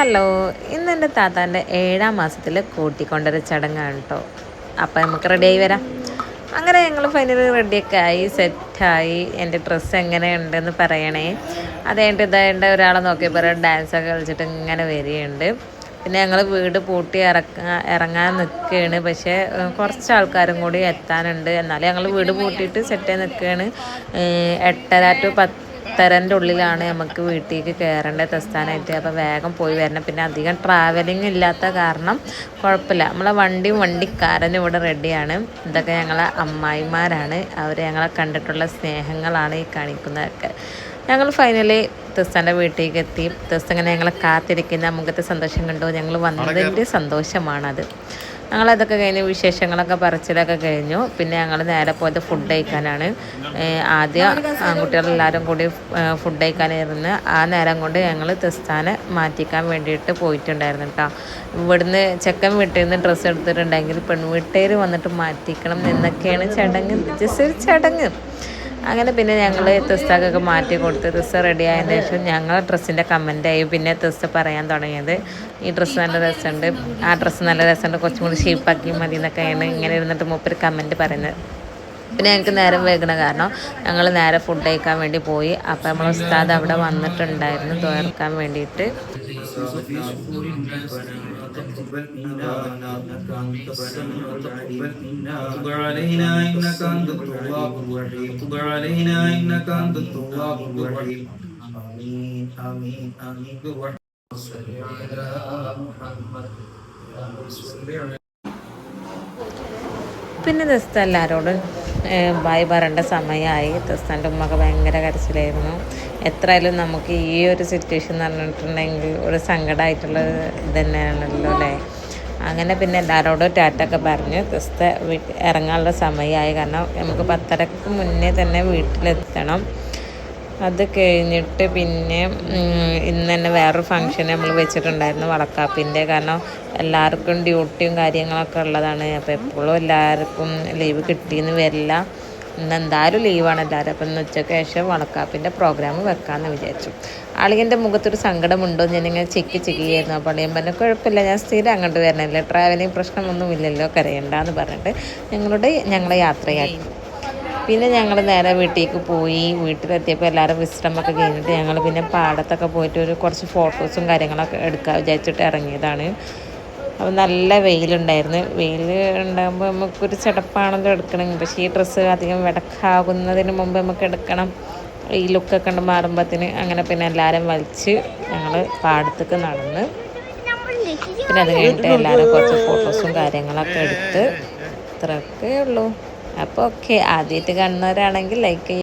Hello, ഇന്ന് എൻ്റെ താത്താൻ്റെ 7ാം മാസത്തിൽ കൂട്ടിക്കൊണ്ടൊരു ചടങ്ങാണ് കേട്ടോ. അപ്പോൾ നമുക്ക് റെഡിയായി വരാം. അങ്ങനെ ഞങ്ങൾ ഫൈനലി റെഡിയൊക്കെ ആയി, സെറ്റായി. എൻ്റെ ഡ്രസ്സ് എങ്ങനെയുണ്ടെന്ന് പറയണേ. അത് കഴിഞ്ഞിട്ട് ഇതായിട്ട് ഒരാളെ നോക്കിയപ്പോൾ ഡാൻസൊക്കെ കളിച്ചിട്ട് ഇങ്ങനെ വരികയുണ്ട്. പിന്നെ ഞങ്ങൾ വീട് പൂട്ടി ഇറങ്ങാൻ നിൽക്കുകയാണ്. പക്ഷേ കുറച്ച് ആൾക്കാരും കൂടി എത്താനുണ്ട്. എന്നാലും ഞങ്ങൾ വീട് പൂട്ടിയിട്ട് സെറ്റായി നിൽക്കുകയാണ്. 8:30 to 10:30 ഉള്ളിലാണ് നമുക്ക് വീട്ടിലേക്ക് കയറേണ്ടത് തസ്ഥാനായിട്ട്. അപ്പോൾ വേഗം പോയി വരണം. പിന്നെ അധികം ട്രാവലിംഗ് ഇല്ലാത്ത കാരണം കുഴപ്പമില്ല. നമ്മളെ വണ്ടിക്കാരനും ഇവിടെ റെഡിയാണ്. ഇതൊക്കെ ഞങ്ങളെ അമ്മായിമാരാണ്. അവർ ഞങ്ങളെ കണ്ടിട്ടുള്ള സ്നേഹങ്ങളാണ് ഈ കാണിക്കുന്നതൊക്കെ. ഞങ്ങൾ ഫൈനലി തെസ്താൻ്റെ വീട്ടിലേക്ക് എത്തി. തെസ്ത ഇങ്ങനെ ഞങ്ങളെ കാത്തിരിക്കുന്ന മുഖത്തെ സന്തോഷം കണ്ടു. ഞങ്ങൾ വന്നതിൻ്റെ സന്തോഷമാണത്. ഞങ്ങളതൊക്കെ കഴിഞ്ഞ് വിശേഷങ്ങളൊക്കെ പറച്ചിലൊക്കെ കഴിഞ്ഞു. പിന്നെ ഞങ്ങൾ നേരെ പോയത് ഫുഡ് കഴിക്കാനാണ്. ആദ്യം ആൺകുട്ടികളെല്ലാവരും കൂടി ഫുഡ് കഴിക്കാനായിരുന്നു. ആ നേരം കൊണ്ട് ഞങ്ങൾ തെസ്താനെ മാറ്റിക്കാൻ വേണ്ടിയിട്ട് പോയിട്ടുണ്ടായിരുന്നു കേട്ടോ. ഇവിടുന്ന് ചെക്കൻ വീട്ടിൽ നിന്ന് ഡ്രസ്സ് എടുത്തിട്ടുണ്ടെങ്കിൽ പെൺവീട്ടുകാർ വന്നിട്ട് മാറ്റിക്കണം എന്നൊക്കെയാണ് ചടങ്ങ്. ജസ്റ്റ് ഒരു ചടങ്ങ്. അങ്ങനെ പിന്നെ ഞങ്ങൾ തെസ്താക്കൊക്കെ മാറ്റി കൊടുത്ത് തെസ്ത റെഡി ആയതിന് ശേഷം ഞങ്ങളെ ഡ്രസ്സിൻ്റെ കമൻറ്റായി. പിന്നെ തെസ്ത പറയാൻ തുടങ്ങിയത് ഈ ഡ്രസ്സ് നല്ല രസമുണ്ട്, ആ ഡ്രസ്സ് നല്ല രസമുണ്ട്, കുറച്ചും കൂടി ഷേപ്പാക്കി മതി എന്നൊക്കെയാണ് ഇങ്ങനെ ഇരുന്നിട്ട് മൂപ്പര് കമൻറ്റ് പറയുന്നത്. പിന്നെ ഞങ്ങൾക്ക് നേരം വൈകണ കാരണം ഞങ്ങൾ നേരെ ഫുഡ് കഴിക്കാൻ വേണ്ടി പോയി. അപ്പോൾ നമ്മൾ ഉസ്താദ് അവിടെ വന്നിട്ടുണ്ടായിരുന്നു തുറക്കാൻ വേണ്ടിയിട്ട്. പിന്നെ ദസ്ത എല്ലാവരോടും ബായ് പറയേണ്ട സമയമായി. ദസ്താൻ്റെ ഉമ്മക്ക് ഭയങ്കര കരച്ചിലായിരുന്നു. എത്രയായാലും നമുക്ക് ഈ ഒരു സിറ്റുവേഷൻ എന്ന് പറഞ്ഞിട്ടുണ്ടെങ്കിൽ ഒരു സങ്കടമായിട്ടുള്ള ഇത് തന്നെയാണല്ലോ അല്ലേ. അങ്ങനെ പിന്നെ എല്ലാവരോടും ടാറ്റൊക്കെ പറഞ്ഞ് ദസ്ത ഇറങ്ങാനുള്ള സമയമായി. കാരണം നമുക്ക് 10:30 മുന്നേ തന്നെ വീട്ടിലെത്തണം. അത് കഴിഞ്ഞിട്ട് പിന്നെ ഇന്ന് തന്നെ വേറൊരു ഫങ്ഷൻ നമ്മൾ വെച്ചിട്ടുണ്ടായിരുന്നു വളക്കാപ്പിൻ്റെ. കാരണം എല്ലാവർക്കും ഡ്യൂട്ടിയും കാര്യങ്ങളൊക്കെ ഉള്ളതാണ്. അപ്പോൾ എപ്പോഴും എല്ലാവർക്കും ലീവ് കിട്ടിയെന്ന് വരില്ല. ഇന്ന് എന്തായാലും ലീവാണ് എല്ലാവരും. അപ്പം ഇന്ന് ഉച്ചയ്ക്ക് ശേഷം വളക്കാപ്പിൻ്റെ പ്രോഗ്രാം വെക്കാമെന്ന് വിചാരിച്ചു. ആളിൻ്റെ മുഖത്തൊരു സങ്കടമുണ്ടോ ഞാനിങ്ങനെ ചെക്കി ചെയ്യായിരുന്നു. അപ്പോൾ ഞാൻ പറഞ്ഞു കുഴപ്പമില്ല, ഞാൻ സ്ഥിരം അങ്ങോട്ട് വരണമല്ലോ, ട്രാവലിംഗ് പ്രശ്നമൊന്നുമില്ലല്ലോ, കരയണ്ടെന്ന് പറഞ്ഞിട്ട് ഞങ്ങളെ യാത്രയാക്കി. പിന്നെ ഞങ്ങൾ നേരെ വീട്ടിലേക്ക് പോയി. വീട്ടിലെത്തിയപ്പോൾ എല്ലാവരും വിശ്രമമൊക്കെ കഴിഞ്ഞിട്ട് ഞങ്ങൾ പിന്നെ പാടത്തൊക്കെ പോയിട്ട് കുറച്ച് ഫോട്ടോസും കാര്യങ്ങളൊക്കെ എടുക്കാൻ വിചാരിച്ചിട്ട് ഇറങ്ങിയതാണ്. അപ്പോൾ നല്ല വെയിലുണ്ടായിരുന്നു. വെയിൽ ഉണ്ടാകുമ്പോൾ നമുക്കൊരു ചടപ്പാണല്ലോ എടുക്കണമെങ്കിൽ. പക്ഷേ ഈ ഡ്രസ്സ് അധികം വിടക്കാകുന്നതിന് മുമ്പ് നമുക്ക് എടുക്കണം, ഈ ലുക്കൊക്കെ ഉണ്ട് മാറുമ്പോഴത്തേന്. അങ്ങനെ പിന്നെ എല്ലാവരും വലിച്ച് ഞങ്ങൾ പാടത്തേക്ക് നടന്ന് പിന്നെ അത് കഴിഞ്ഞിട്ട് എല്ലാവരും കുറച്ച് ഫോട്ടോസും കാര്യങ്ങളൊക്കെ എടുത്ത് ഇത്രയൊക്കെ ഉള്ളൂ. അപ്പോൾ ഓക്കെ, ആദ്യമായിട്ട് കാണുന്നവരാണെങ്കിൽ ലൈക്ക് ചെയ്യുക.